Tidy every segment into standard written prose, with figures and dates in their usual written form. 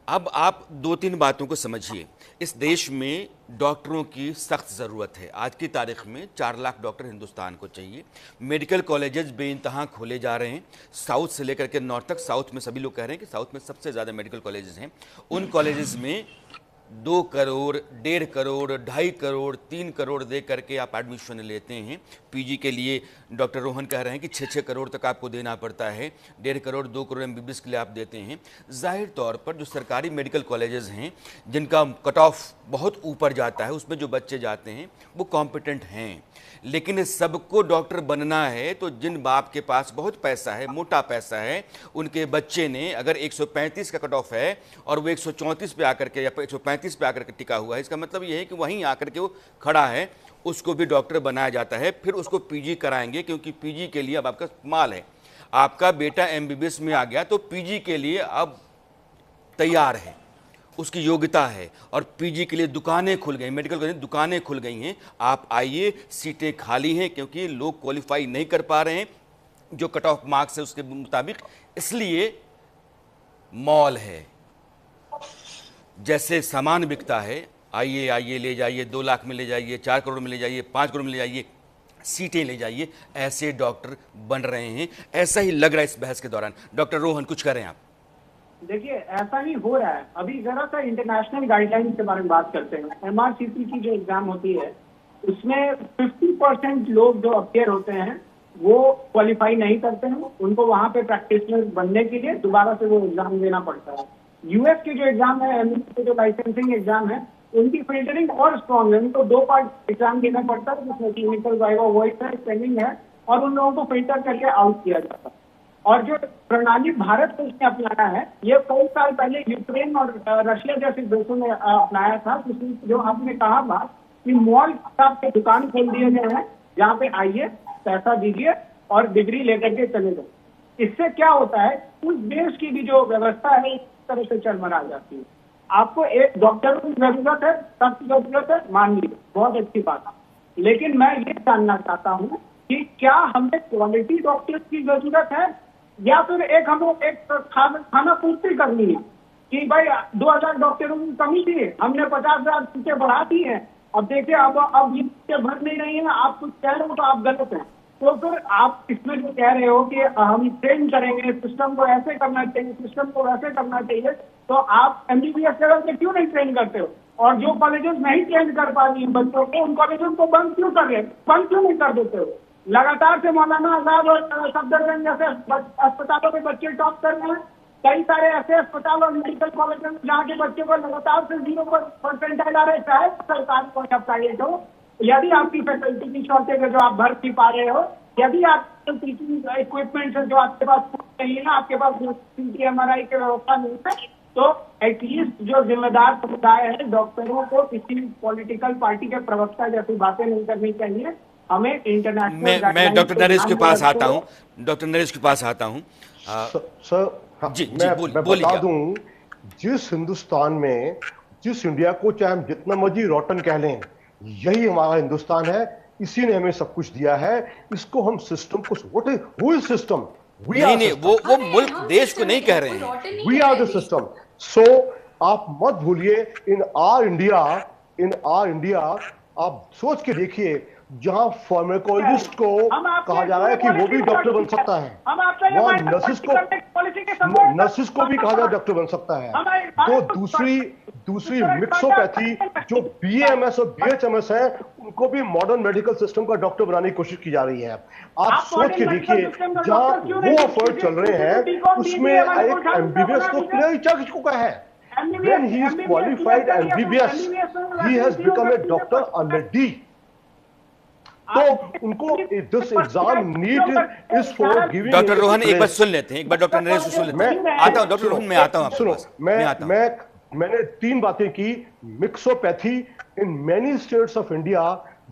अब आप दो तीन बातों को समझिए। इस देश में डॉक्टरों की सख्त ज़रूरत है। आज की तारीख में 4 लाख डॉक्टर हिंदुस्तान को चाहिए। मेडिकल कॉलेजेस बेइंतहा खोले जा रहे हैं, साउथ से लेकर के नॉर्थ तक। साउथ में सभी लोग कह रहे हैं कि साउथ में सबसे ज़्यादा मेडिकल कॉलेजेस हैं। उन कॉलेजेस में 2 करोड़, 1.5 करोड़, 2.5 करोड़, 3 करोड़ दे करके आप एडमिशन लेते हैं। पीजी के लिए डॉक्टर रोहन कह रहे हैं कि 6-6 करोड़ तक आपको देना पड़ता है। 1.5 करोड़, 2 करोड़ एमबीबीएस के लिए आप देते हैं। जाहिर तौर पर जो सरकारी मेडिकल कॉलेजेस हैं जिनका कट ऑफ बहुत ऊपर जाता है, उसमें जो बच्चे जाते हैं वो कॉम्पिटेंट हैं। लेकिन सबको डॉक्टर बनना है तो जिन बाप के पास बहुत पैसा है, मोटा पैसा है, उनके बच्चे ने अगर 135 का कट ऑफ है और वो 134 पे आकर के या 135 पे आकर के टिका हुआ है, इसका मतलब ये है कि वहीं आकर के वो खड़ा है, उसको भी डॉक्टर बनाया जाता है। फिर उसको पीजी कराएंगे, क्योंकि पीजी के लिए अब आपका माल है। आपका बेटा एमबीबीएस में आ गया तो पीजी के लिए अब तैयार है, उसकी योग्यता है। और पीजी के लिए दुकानें खुल गई, मेडिकल कॉलेज दुकानें खुल गई हैं। आप आइए, सीटें खाली हैं क्योंकि लोग क्वालिफाई नहीं कर पा रहे हैं जो कट ऑफ मार्क्स है उसके मुताबिक, इसलिए मॉल है। जैसे सामान बिकता है, आइए आइए ले जाइए, 2 लाख में ले जाइए, 4 करोड़ में ले जाइए, 5 करोड़ में ले जाइए, सीटें ले जाइए, ऐसे डॉक्टर बन रहे हैं। ऐसा ही लग रहा है इस बहस के दौरान। डॉक्टर रोहन, कुछ करें आप? देखिए, ऐसा ही हो रहा है। अभी जरा सा इंटरनेशनल गाइडलाइंस के बारे में बात करते हैं। एमआरसीसी की जो एग्जाम होती है उसमें 50% लोग जो अपियर होते हैं वो क्वालिफाई नहीं करते हैं। उनको वहां पे प्रैक्टिशनर बनने के लिए दोबारा से वो एग्जाम देना पड़ता है। यूएस के जो एग्जाम है, एमबीबीएस के जो लाइसेंसिंग एग्जाम है, उनकी फिल्टरिंग और स्ट्रॉन्ग है। उनको 2 पार्ट एग्जाम देना पड़ता है, जिसमें क्लिनिकल, वाइवा, वॉइस है, स्पेलिंग है, और उन लोगों को फिल्टर करके आउट किया जाता है। और जो प्रणाली भारत को इसने अपनाया है, ये कई साल पहले यूक्रेन और रशिया जैसे देशों ने अपनाया था। जो आपने कहा था कि मॉल के दुकान खोल दिए गए हैं, जहाँ पे आइए, पैसा दीजिए और डिग्री लेकर के चले जाओ। इससे क्या होता है, उस देश की भी जो व्यवस्था है इस तरह से चरमरा जाती है। आपको एक डॉक्टर की जरूरत है, सख्त जरूरत है, मान लीजिए, बहुत अच्छी बात है। लेकिन मैं ये जानना चाहता हूँ कि क्या हमें क्वालिटी डॉक्टर की जरूरत है, या फिर हमें एक खाना पूर्ति करनी है कि भाई 2000 डॉक्टरों की कमी थी, हमने 50,000 सीटें बढ़ा दी हैं, अब देखिए अब ये सीटें भर नहीं रही हैं, आप कुछ कह रहे हो तो आप गलत हैं। तो फिर आप इसमें जो कह रहे हो कि हम ट्रेन करेंगे, सिस्टम को ऐसे करना चाहिए, सिस्टम को वैसे करना चाहिए, तो आप एमबीबीएस लेवल पे क्यों नहीं ट्रेन करते हो? और जो कॉलेजेस नहीं ट्रेन कर पा रही हैं बच्चों को, उन कॉलेजों को बंद क्यों कर रहे हैं, बंद क्यों नहीं कर देते हो? लगातार से मौलाना आजाद और सफदरजंग जैसे अस्पतालों के बच्चे टॉप कर रहे हैं। कई सारे ऐसे अस्पताल और मेडिकल कॉलेज में जहाँ के बच्चे को लगातार से 0% आ रहे, चाहे सरकार को या प्राइवेट हो। यदि आपकी फैकल्टी की शॉर्टेज है जो आप भर नहीं पा रहे हो, यदि आप टीचिंग इक्विपमेंट है जो आपके पास नहीं है, आपके पास CT/MRI की व्यवस्था नहीं है, तो एटलीस्ट जो जिम्मेदार समुदाय है, डॉक्टरों को किसी पॉलिटिकल पार्टी के प्रवक्ता जैसी बातें नहीं करनी चाहिए। हमें इंटरनेशनल मैं डॉक्टर नरेश के पास आता हूं, डॉक्टर नरेश के पास आता हूं। सर, जी मैं बोलिए। बता दूं, जिस हिंदुस्तान में, जिस इंडिया को चाहे हम जितना मर्जी रोटन कह लें, यही हमारा हिंदुस्तान है। इसी ने हमें सब कुछ दिया है। इसको हम सिस्टम को, what is, who is system? We are. नहीं, वो मुल्क देश को नहीं कह रहे हैं, we are the system. So आप मत भूलिए, इन आर इंडिया, आप सोच के देखिए, जहां फार्माकोलॉजिस्ट को कहा जा रहा है कि वो भी डॉक्टर बन सकता है, वहां नर्सिस को भी कहा जा रहा है डॉक्टर बन सकता है। तो दूसरी मिक्सोपैथी जो BAMS और BHMS है, उनको भी मॉडर्न मेडिकल सिस्टम का डॉक्टर बनाने की कोशिश की जा रही है। आप सोच के देखिए, जहां वो एफर्ट चल रहे हैं, उसमें एक MBBS को क्लियर ही चल चुका है। When he is qualified MBBS, he has become a doctor already. तो उनको this exam need is for giving. Doctor Rohan, एक बार सुन लेते हैं, एक बार डॉक्टर नरेश को सुन लेते हैं। आता हूं डॉक्टर रोहन, मैं आता हूं आपके पास। मैंने 3 बातें की। Mixopathy in many states of India,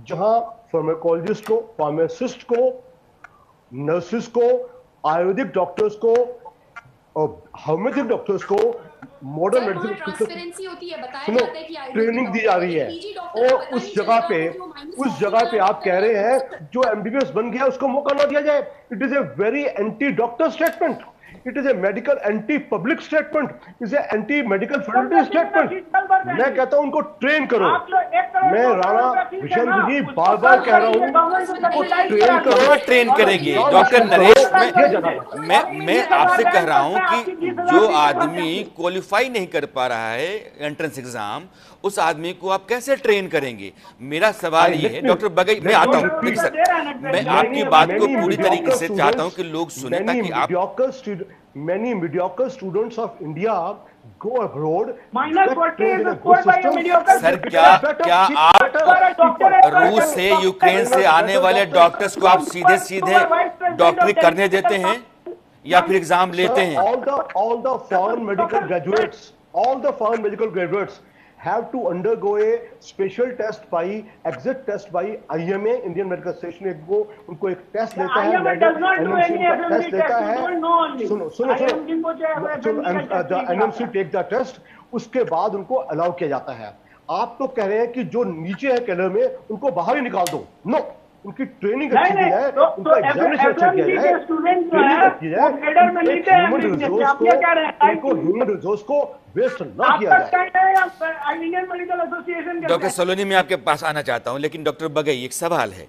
जहां फार्माकोलॉजिस्ट को, फार्मासिस्ट को, नर्सिस को, आयुर्वेदिक डॉक्टर्स को और होम्योपैथिक डॉक्टर्स को मॉडर्न मेडिसिन ट्रेनिंग दी जा रही है। और उस जगह पे आप कह रहे हैं जो MBBS बन गया उसको मौका ना दिया जाए। It is a very anti doctor statement. It is a medical anti-public statement. It is a anti-medical fraternity statement. मैं कहता हूं उनको ट्रेन करो। मैं राणा विशेंद्र जी बार-बार कह रहा हूं उनको ट्रेन करो। ट्रेन करेंगे डॉक्टर नरेश, मैं आपसे कह रहा हूं कि जो आदमी क्वालिफाई नहीं कर पा रहा है एंट्रेंस एग्जाम, उस आदमी को आप कैसे ट्रेन करेंगे? मेरा सवाल ये है डॉक्टर बगई, मैं आता हूं, देखिए सर, मैं आपकी बात को पूरी तरीके से चाहता हूं कि लोग सुने, ताकि आप many mediocre students of India go abroad. Sir क्या आप रूस से, यूक्रेन से आने वाले डॉक्टर्स को आप सीधे सीधे डॉक्टरी करने देते हैं या फिर एग्जाम लेते हैं? all the foreign medical graduates have to undergo a special test by exit test by IMA, Indian Medical Association को उनको एक टेस्ट लेता है, टेस्ट लेता है, सुनो NMC टेक द टेस्ट, उसके बाद उनको अलाउ किया जाता है। आप तो कह रहे हैं कि जो नीचे है कैरियर में उनको बाहर ही निकाल दो। नो, उनकी ट्रेनिंग अच्छी की है, उनका एग्जामिनेशन अच्छा किया जाए, ह्यूमन रिसोर्स को वेस्ट ना किया जाए। इंडियन मेडिकल एसोसिएशन डॉक्टर सलोनी, मैं आपके पास आना चाहता हूं, लेकिन डॉक्टर बगई एक सवाल है।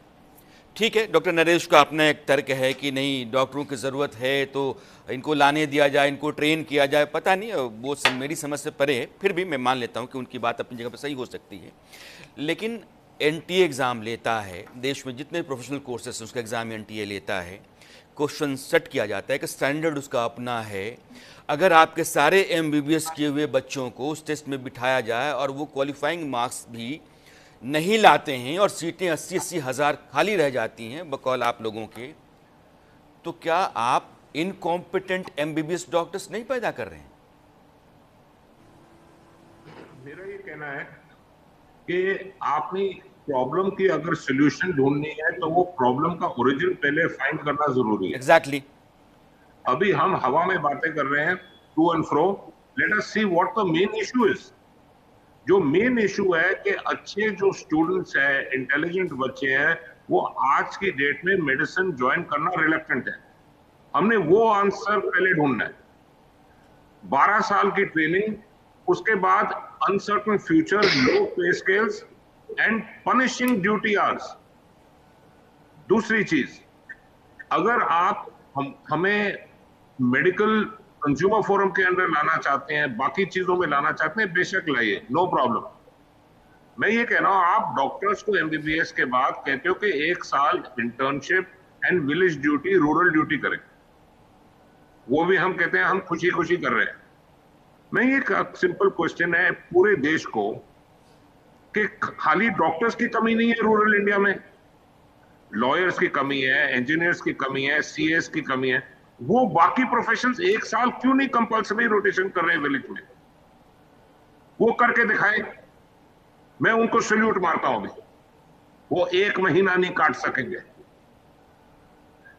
ठीक है, डॉक्टर नरेश का अपना एक तर्क है कि नहीं, डॉक्टरों की ज़रूरत है तो इनको लाने दिया जाए, इनको ट्रेन किया जाए। पता नहीं, वो मेरी समझ से परे है, फिर भी मैं मान लेता हूं कि उनकी बात अपनी जगह पर सही हो सकती है। लेकिन NTA एग्ज़ाम लेता है, देश में जितने प्रोफेशनल कोर्सेस हैं उसका एग्ज़ाम NTA लेता है, क्वेश्चन सेट किया जाता है कि स्टैंडर्ड उसका अपना है। अगर आपके सारे MBBS किए हुए बच्चों को उस टेस्ट में बिठाया जाए और वो क्वालिफाइंग मार्क्स भी नहीं लाते हैं और सीटें 80-80 हज़ार खाली रह जाती हैं बकौल आप लोगों के, तो क्या आप इनकॉम्पिटेंट MBBS डॉक्टर्स नहीं पैदा कर रहे हैं? मेरा ये कहना है कि आपने प्रॉब्लम की अगर सोल्यूशन ढूंढनी है तो वो प्रॉब्लम का ओरिजिन पहले फाइंड करना जरूरी है। एग्जैक्टली। अभी हम हवा में बातें कर रहे हैं to and fro. Let us see what the main issue is. जो मेन इशू है कि अच्छे जो स्टूडेंट्स हैं, इंटेलिजेंट बच्चे हैं, वो आज की डेट में मेडिसिन ज्वाइन करना रिलेक्टेंट है। हमने वो आंसर पहले ढूंढना है। 12 साल की ट्रेनिंग, उसके बाद अनसर्टन फ्यूचर, लो पे scales and punishing duty hours. दूसरी चीज, अगर आप हमें मेडिकल कंज्यूमर फोरम के अंदर लाना चाहते हैं, बाकी चीजों में लाना चाहते हैं, बेशक लाइए, नो प्रॉब्लम। मैं ये कह रहा हूं, आप डॉक्टर्स को MBBS के बाद कहते हो कि 1 साल internship and village duty, rural duty करें, वो भी हम कहते हैं हम खुशी खुशी कर रहे हैं। मैं ये सिंपल क्वेश्चन है पूरे देश को कि खाली डॉक्टर्स की कमी नहीं है रूरल इंडिया में, लॉयर्स की कमी है, इंजीनियर्स की कमी है, CS की कमी है। वो बाकी प्रोफेशंस 1 साल क्यों नहीं कंपल्सरी रोटेशन कर रहे हैं विलेज में? वो करके दिखाएं, मैं उनको सैल्यूट मारता हूं। अभी वो 1 महीना नहीं काट सकेंगे।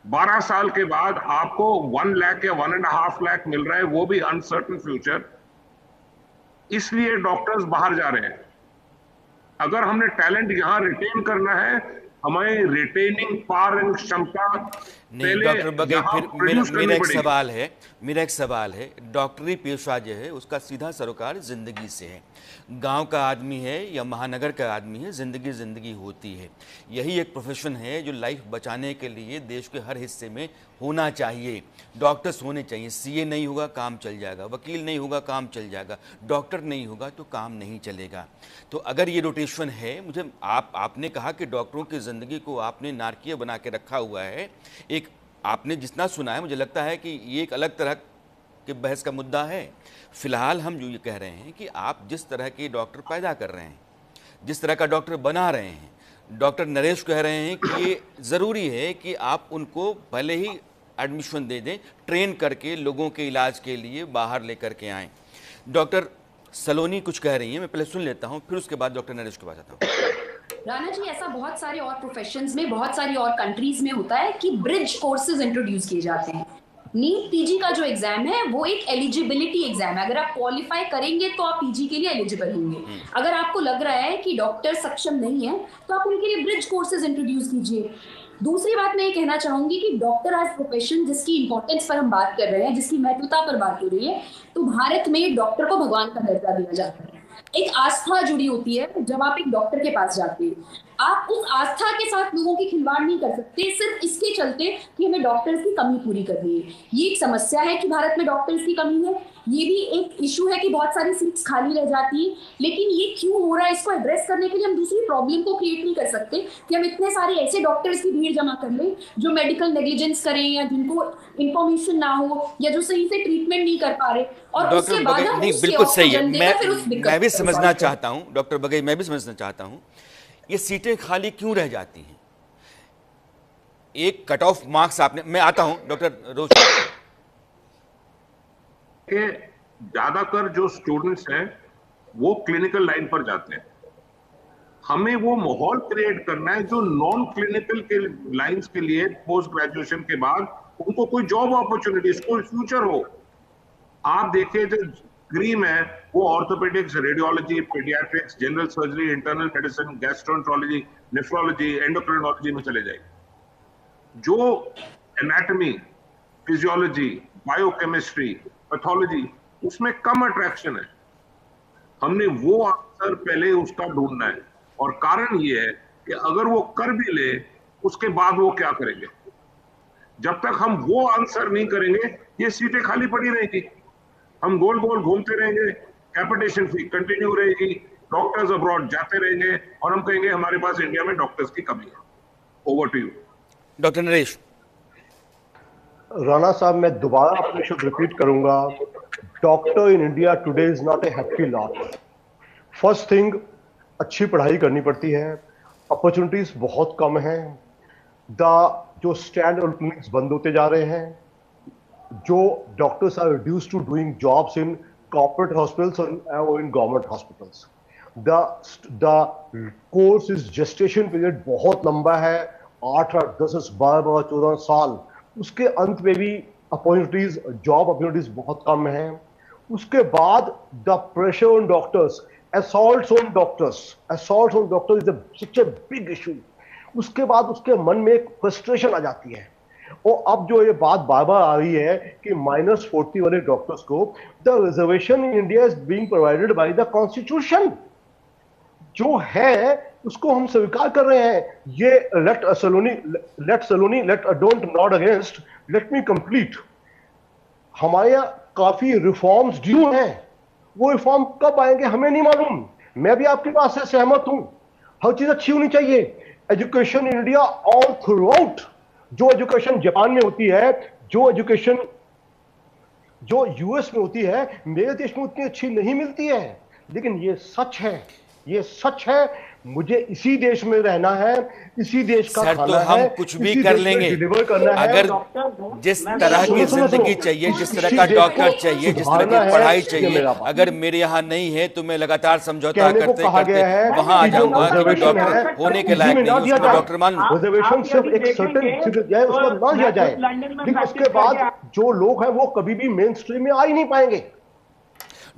12 साल के बाद आपको 1 लाख या 1.5 लाख मिल रहा है, वो भी अनसर्टन फ्यूचर। इसलिए डॉक्टर्स बाहर जा रहे हैं। अगर हमने टैलेंट यहां रिटेन करना है, हमारी रिटेनिंग पावर एंड क्षमता नहीं। डॉक्टर बगई, फिर मेरा एक सवाल है, डॉक्टरी पेशा जो है उसका सीधा सरोकार जिंदगी से है। गांव का आदमी है या महानगर का आदमी है, जिंदगी होती है। यही एक प्रोफेशन है जो लाइफ बचाने के लिए देश के हर हिस्से में होना चाहिए। डॉक्टर्स होने चाहिए। CA नहीं होगा काम चल जाएगा, वकील नहीं होगा काम चल जाएगा, डॉक्टर नहीं होगा तो काम नहीं चलेगा। तो अगर ये रोटेशन है, मुझे आपने कहा कि डॉक्टरों की ज़िंदगी को आपने नारकीय बना के रखा हुआ है। एक आपने जितना सुना है, मुझे लगता है कि ये एक अलग तरह के बहस का मुद्दा है। फिलहाल हम जो ये कह रहे हैं कि आप जिस तरह के डॉक्टर पैदा कर रहे हैं, जिस तरह का डॉक्टर बना रहे हैं, डॉक्टर नरेश कह रहे हैं कि ये ज़रूरी है कि आप उनको भले ही एडमिशन दे दें, ट्रेन करके लोगों के इलाज के लिए बाहर लेकर के आएँ। डॉक्टर सलोनी कुछ कह रही हैं, मैं पहले सुन लेता हूँ, फिर उसके बाद डॉक्टर नरेश के पास आता हूँ। राणा जी, ऐसा बहुत सारे और प्रोफेशंस में, बहुत सारी और कंट्रीज में होता है कि ब्रिज कोर्सेज इंट्रोड्यूस किए जाते हैं। नीट PG का जो एग्जाम है वो एक एलिजिबिलिटी एग्जाम है। अगर आप क्वालिफाई करेंगे तो आप PG के लिए एलिजिबल होंगे। अगर आपको लग रहा है कि डॉक्टर सक्षम नहीं है तो आप उनके लिए ब्रिज कोर्सेज इंट्रोड्यूस कीजिए। दूसरी बात मैं ये कहना चाहूंगी कि डॉक्टर एज प्रोफेशन जिसकी इंपॉर्टेंस पर हम बात कर रहे हैं, जिसकी महत्वता पर बात हो रही है, तो भारत में डॉक्टर को भगवान का दर्जा दिया जाता है। एक आस्था जुड़ी होती है जब आप एक डॉक्टर के पास जाते हैं। आप उस आस्था के साथ लोगों की खिलवाड़ नहीं कर सकते सिर्फ इसके चलते कि हमें डॉक्टर्स की कमी पूरी करनी है। ये एक समस्या है कि भारत में डॉक्टर्स की कमी है। ये भी एक इशू है कि बहुत सारी सीट्स खाली रह जाती है। लेकिन ये क्यों हो रहा है, इसको एड्रेस करने के लिए हम दूसरी प्रॉब्लम को क्रिएट नहीं कर सकते कि हम इतने सारे ऐसे डॉक्टर्स की भीड़ जमा कर लें जो मेडिकल नेग्लिजेंस करें या जिनको इंफॉर्मेशन ना हो या जो सही से ट्रीटमेंट नहीं कर पा रहे, और उसके बाद नहीं, बिल्कुल सही है। मैं भी समझना चाहता हूं डॉक्टर बगई, मैं भी समझना चाहता हूं ये सीटें खाली क्यों रह जाती हैं। एक कट ऑफ मार्क्स आपने, मैं आता हूं डॉक्टर रोज के ज्यादातर जो स्टूडेंट्स हैं वो क्लिनिकल लाइन पर जाते हैं। हमें वो माहौल क्रिएट करना है जो नॉन क्लिनिकल के लाइंस के लिए पोस्ट ग्रेजुएशन के बाद उनको कोई जॉब अपॉर्चुनिटीज, कोई फ्यूचर हो। आप देखिए जो क्रीम है वो orthopaedics, radiology, paediatrics, general surgery, internal medicine, gastroenterology, nephrology, endocrinology में चले जाएगी। जो एनाटॉमी, फिजियोलॉजी, बायोकेमिस्ट्री, पैथोलॉजी, उसमें कम अट्रैक्शन है। हमने वो आंसर पहले उसका ढूंढना है, और कारण ये है कि अगर वो कर भी ले उसके बाद वो क्या करेंगे। जब तक हम वो आंसर नहीं करेंगे ये सीटें खाली पड़ी रहेगी, हम गोल गोल घूमते रहेंगे, कैपिटेशन फी कंटिन्यू रहेगी, डॉक्टर्स अब्रॉड जाते रहेंगे और हम कहेंगे हमारे पास इंडिया में डॉक्टर्स की कमी है। Over to you doctor Naresh. Rana साहब, मैं दोबारा अपने शब्द रिपीट करूंगा, doctor in India today is not a happy lot. First thing, अच्छी पढ़ाई करनी पड़ती है, अपॉर्चुनिटीज बहुत कम हैं, जो स्टैंड ऑन क्लिनिक्स बंद होते जा रहे हैं, जो doctors are reduced to doing jobs in corporate hospitals और in government hospitals. The course is gestation period बहुत लंबा है, 8, 10, 12, 14 साल। उसके अंत में भी अपॉर्चुनिटीज, जॉब अपॉर्चुनिटीज बहुत कम हैं। उसके बाद the pressure on doctors, assaults on doctors is such a big issue। उसके बाद उसके मन में एक फ्रस्ट्रेशन आ जाती है। और अब जो ये बात बार बार आ रही है कि -40 वाले डॉक्टर्स को, the reservation in India is being provided by the constitution जो है उसको हम स्वीकार कर रहे हैं। ये don't not against, let me complete. हमारे यहाँ काफी रिफॉर्म्स ड्यू हैं, वो रिफॉर्म कब आएंगे हमें नहीं मालूम। मैं भी आपकी बात से सहमत हूं, हर चीज अच्छी होनी चाहिए। Education in India all through out, जो एजुकेशन जापान में होती है, जो एजुकेशन जो यूएस में होती है, मेरे देश में उतनी अच्छी नहीं मिलती है। लेकिन ये सच है, ये सच है। मुझे इसी देश में रहना है, इसी देश का सर, खाना तो हम है, कुछ भी इसी कर देश में लेंगे डिलीवर करना है। अगर जिस तरह की जिंदगी चाहिए, जिस तरह का डॉक्टर चाहिए, जिस तरह की पढ़ाई चाहिए, अगर मेरे यहाँ नहीं है तो मैं लगातार समझौता करते करते वहां आ जाऊंगा कि डॉक्टर होने के लायक नहीं, उसको डॉक्टर मान लूं। रिजर्वेशन सिर्फ एक सर्टेन उसको ना दिया जाए, लेकिन उसके बाद जो लोग हैं वो कभी भी मेन स्ट्रीम में आ ही नहीं पाएंगे।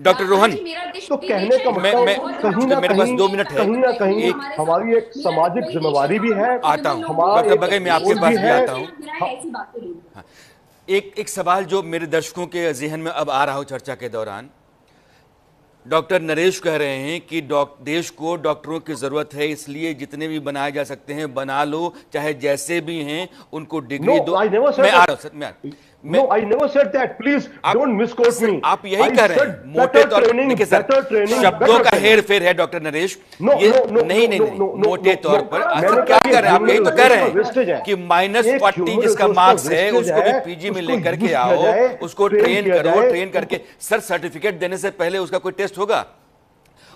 डॉक्टर रोहन, तो कहने का मतलब कहीं ना मेरे पास 2 मिनट है, कहीं ना कहीं हमारी एक सामाजिक जिम्मेवारी भी है। आता हूं डॉक्टर बगई, मैं आपके पास भी आता हूं। एक सवाल जो मेरे दर्शकों के जहन में अब आ रहा हो चर्चा के दौरान, डॉक्टर नरेश कह रहे हैं कि देश को डॉक्टरों की जरूरत है, इसलिए जितने भी बनाए जा सकते हैं बना लो, चाहे जैसे भी हैं उनको डिग्री दो। मैं आ रहा हूं sir, No, I never said that. Please don't misquote me. आप यही कह रहे हैं, मोटे तौर पर देखिए सर, शब्दों का हेर फेर है डॉक्टर नरेश। नहीं, मोटे तौर पर आखिर क्या कर रहे हैं आप? यही तो कह रहे हैं कि -40 जिसका मार्क्स है उसको भी पीजी में लेकर के आओ, उसको ट्रेन करो, ट्रेन करके। सर, सर्टिफिकेट देने से पहले उसका कोई टेस्ट होगा?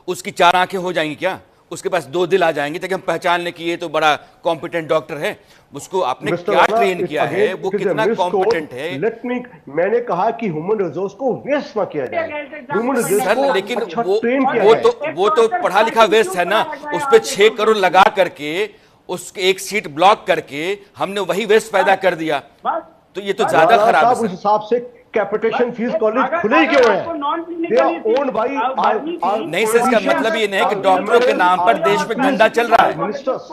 उसकी 4 आंखें हो जाएंगी क्या? उसके पास 2 दिल आ जाएंगे ताकि हम पहचान लें कि ये तो बड़ा कॉम्पिटेंट डॉक्टर है। उसको आपने क्या ट्रेन किया है, वो कितना कॉम्पिटेंट है? मैंने कहा कि ह्यूमन रिसोर्स को वेस्ट ना किया जाए। ह्यूमन रिसोर्स सर, लेकिन वो तो पढ़ा लिखा वेस्ट है ना। उस पे 6 करोड़ लगा करके उसके एक सीट ब्लॉक करके हमने वही वेस्ट पैदा कर दिया, तो ये तो ज्यादा खराब है। उस हिसाब से कैपिटेशन फीस कॉलेज खुले ही क्यों हैं? They are owned by नहीं सर, इसका मतलब ये नहीं है कि डॉक्टरों के नाम पर देश में धंधा चल रहा है। मिनिस्टर्स,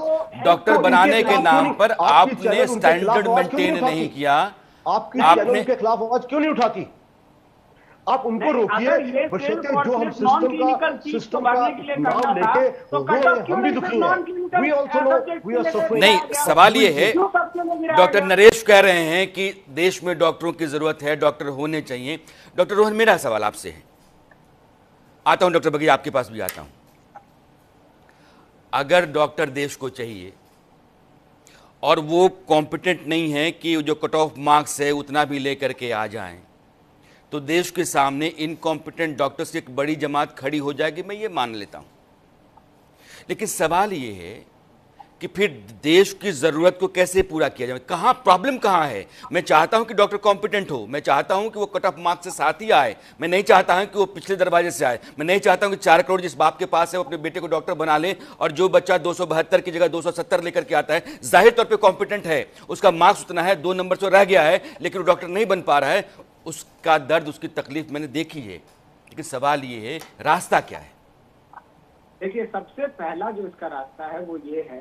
डॉक्टर बनाने के नाम पर आपने स्टैंडर्ड मेंटेन नहीं किया। आपकी आपने चैनल के खिलाफ आवाज क्यों नहीं उठाती? आप उनको रोकिए, बशर्ते जो हम सिस्टम का नाम लेके हम भी दुखी हैं। We also know we are suffering. नहीं, सवाल ये है, डॉक्टर नरेश कह रहे हैं कि देश में डॉक्टरों की जरूरत है, डॉक्टर होने चाहिए। डॉक्टर रोहन, मेरा सवाल आपसे है, आता हूं डॉक्टर बघेल, आपके पास भी आता हूं। अगर डॉक्टर देश को चाहिए और वो कॉम्पिटेंट नहीं है कि जो कट ऑफ मार्क्स है उतना भी लेकर के आ जाएं, तो देश के सामने इनकॉम्पिटेंट डॉक्टर्स की एक बड़ी जमात खड़ी हो जाएगी, मैं ये मान लेता हूं। लेकिन सवाल ये है कि फिर देश की जरूरत को कैसे पूरा किया जाए? कहां प्रॉब्लम कहां है? मैं चाहता हूं कि डॉक्टर कॉम्पिटेंट हो, मैं चाहता हूं कि वो कट ऑफ मार्क्स से साथ ही आए, मैं नहीं चाहता हूं कि वो पिछले दरवाजे से आए, मैं नहीं चाहता हूं कि 4 करोड़ जिस बाप के पास है वो अपने बेटे को डॉक्टर बना ले और जो बच्चा 272 की जगह 270 लेकर के आता है, जाहिर तौर पर कॉम्पिटेंट है, उसका मार्क्स उतना है, 2 नंबर से रह गया है, लेकिन वो डॉक्टर नहीं बन पा रहा है, उसका दर्द, उसकी तकलीफ मैंने देखी है। लेकिन सवाल ये है, रास्ता क्या है? देखिए, सबसे पहला जो इसका रास्ता है वो ये है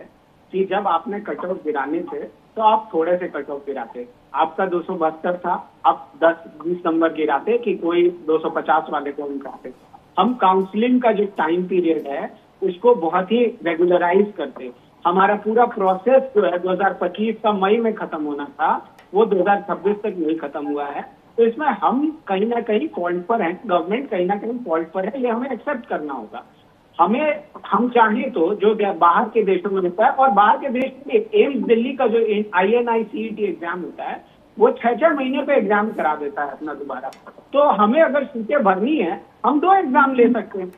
कि जब आपने कट ऑफ गिराने थे तो आप थोड़े से कट ऑफ गिराते। आपका 272 था, आप 10-20 नंबर गिराते कि कोई 250 वाले को हम करते। हम काउंसलिंग का जो टाइम पीरियड है उसको बहुत ही रेगुलराइज करते। हमारा पूरा प्रोसेस जो है 2025 का मई में खत्म होना था, वो 2026 तक नहीं खत्म हुआ है। तो इसमें हम कहीं ना कहीं फॉल्ट पर हैं, गवर्नमेंट कहीं ना कहीं फॉल्ट पर है, ये हमें एक्सेप्ट करना होगा। हम चाहें तो जो बाहर के देशों में होता है, और बाहर के देश में एम्स दिल्ली का जो INI-CET एग्जाम होता है वो 6-6 महीने पे एग्जाम करा देता है अपना दोबारा। तो हमें अगर सीटें भरनी है हम 2 एग्जाम ले सकते हैं।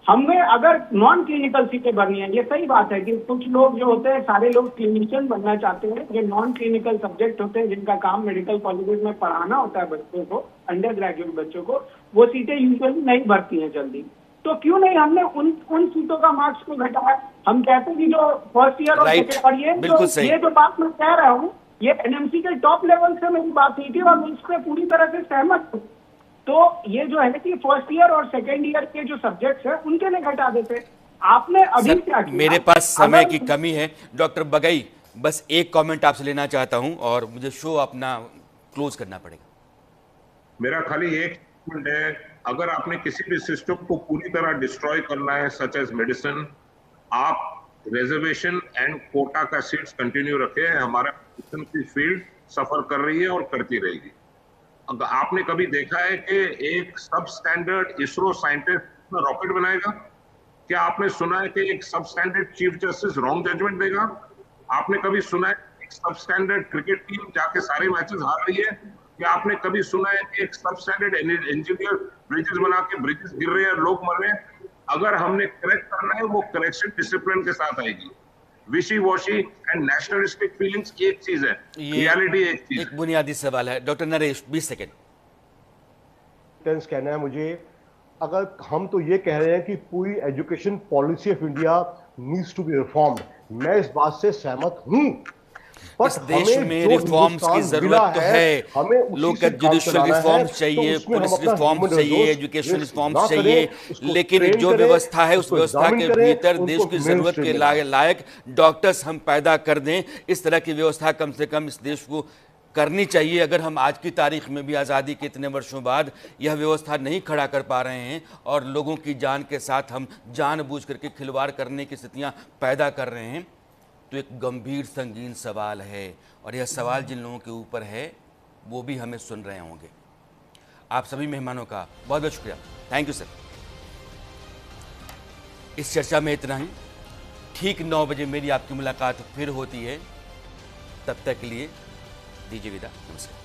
हमें अगर नॉन क्लिनिकल सीटें भरनी है, ये सही बात है कि कुछ लोग जो होते हैं, सारे लोग क्लिनिशियन बनना चाहते हैं, जो नॉन क्लिनिकल सब्जेक्ट होते हैं जिनका काम मेडिकल कॉलेजेस में पढ़ाना होता है बच्चों को, अंडर ग्रेजुएट बच्चों को, वो सीटें यूजुअली नहीं भरती हैं जल्दी। तो क्यों नहीं हमने उन सीटों का मार्क्स को घटाया? हम कहते हैं कि जो फर्स्ट ईयर और सेकेंड, और ये जो बात मैं कह रहा हूँ ये NMC के टॉप लेवल से मेरी बात हुई थी और मैं इस पर पूरी तरह से सहमत हूँ। तो ये जो है कि फर्स्ट ईयर और सेकेंड ईयर के जो सब्जेक्ट्स हैं उनके लिए घटा देते। आपने अभी क्या किया? मेरे पास समय की कमी है। डॉक्टर बघेल, बस एक कमेंट आपसे लेना चाहता हूं और मुझे शो अपना क्लोज करना पड़ेगा। मेरा खाली एक पॉइंट है, अगर आपने किसी भी सिस्टम को पूरी तरह डिस्ट्रॉय करना है, सच एज मेडिसिन, आप रिजर्वेशन एंड कोटा का सीट्स कंटिन्यू रखें। हमारा मेडिसिन की फील्ड सफर कर रही है और करती रहेगी। आपने कभी देखा है कि एक सब स्टैंडर्ड इसरो साइंटिस्ट रॉकेट बनाएगा? क्या आपने सुना है कि एक substandard chief justice wrong judgement देगा? आपने कभी सुना है एक सब स्टैंडर्ड क्रिकेट टीम जाके सारे मैचेस हार रही है? क्या आपने कभी सुना है कि एक सब स्टैंडर्ड इंजीनियर ब्रिजेस बना के ब्रिजेस गिर रहे हैं, लोग मर रहे हैं? अगर हमने करेक्ट करना है, वो करेक्शन डिसिप्लिन के साथ आएगी। विशी वॉशी एंड नेशनलिस्टिक फीलिंग्स एक चीज है, रियलिटी एक चीज है। एक बुनियादी सवाल है डॉक्टर नरेश, 20 सेकेंड कहना है मुझे। अगर हम तो ये कह रहे हैं कि पूरी education policy of India needs to be reformed, मैं इस बात से सहमत हूं। इस देश में रिफॉर्म्स की जरूरत तो है, लोग का जुडिशियल रिफॉर्म्स चाहिए, पुलिस रिफॉर्म्स चाहिए, एजुकेशन रिफॉर्म्स चाहिए, लेकिन जो व्यवस्था है उस व्यवस्था के भीतर देश की जरूरत के लायक डॉक्टर्स हम पैदा कर दें। इस तरह की व्यवस्था कम से कम इस देश को करनी चाहिए। अगर हम आज की तारीख में भी आज़ादी के इतने वर्षों बाद यह व्यवस्था नहीं खड़ा कर पा रहे हैं और लोगों की जान के साथ हम जानबूझ करके खिलवाड़ करने की स्थितियां पैदा कर रहे हैं, तो एक गंभीर संगीन सवाल है और यह सवाल जिन लोगों के ऊपर है वो भी हमें सुन रहे होंगे। आप सभी मेहमानों का बहुत बहुत शुक्रिया, थैंक यू सर। इस चर्चा में इतना ही। ठीक 9 बजे मेरी आपकी मुलाकात फिर होती है, तब तक के लिए दीजिए विदा, नमस्कार।